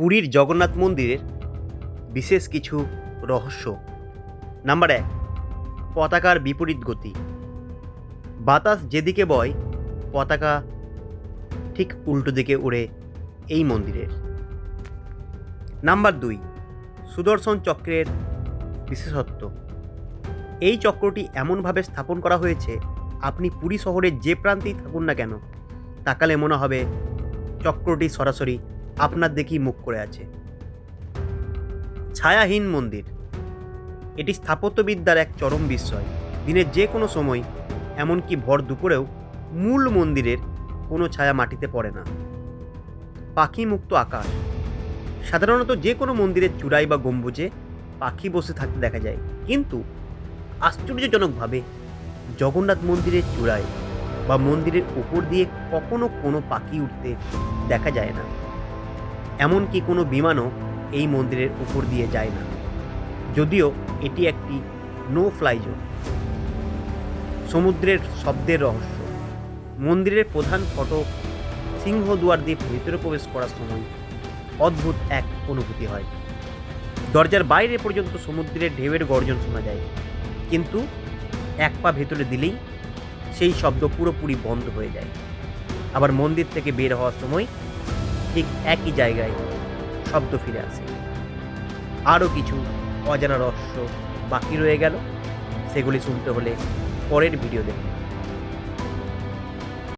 পুরীর জগন্নাথ মন্দিরের বিশেষ কিছু রহস্য। নাম্বার 1, পতাকার বিপরীত গতি। বাতাস যেদিকে বয় পতাকা ঠিক উল্টো দিকে উড়ে এই মন্দিরের। নাম্বার 2, সুদর্শন চক্রের বিশেষত্ব। এই চক্রটি এমনভাবে স্থাপন করা হয়েছে, আপনি পুরী শহরের যে প্রান্তেই থাকুন না কেন, তাকালে মনে হবে চক্রটি সরাসরি আপনার দিকেই মুখ করে আছে। ছায়াহীন মন্দির। এটি স্থাপত্যবিদ্যার এক চরম বিস্ময়। দিনের যে কোনো সময়, এমনকি ভর দুপুরেও মূল মন্দিরের কোনো ছায়া মাটিতে পড়ে না। পাখি মুক্ত আকাশ। সাধারণত যে কোনো মন্দিরের চূড়ায় বা গম্বুজে পাখি বসে থাকতে দেখা যায়, কিন্তু আশ্চর্যজনকভাবে জগন্নাথ মন্দিরের চূড়ায় বা মন্দিরের উপর দিয়ে কখনো কোনো পাখি উঠতে দেখা যায় না। এমনকি কোনো বিমানও এই মন্দিরের উপর দিয়ে যায় না, যদিও এটি একটি নো ফ্লাই জোন। সমুদ্রের শব্দের রহস্য। মন্দিরের প্রধান ফটক সিংহদুয়ার দিয়ে ভেতরে প্রবেশ করার সময় অদ্ভুত এক অনুভূতি হয়। দরজার বাইরে পর্যন্ত সমুদ্রের ঢেউয়ের গর্জন শোনা যায়, কিন্তু এক পা ভেতরে দিলেই সেই শব্দ পুরোপুরি বন্ধ হয়ে যায়। আবার মন্দির থেকে বের হওয়ার সময় ঠিক একই জায়গায় শব্দ ফিরে আসে। আরও কিছু অজানা রহস্য বাকি রয়ে গেল, সেগুলি শুনতে হলে পরের ভিডিও দেখুন।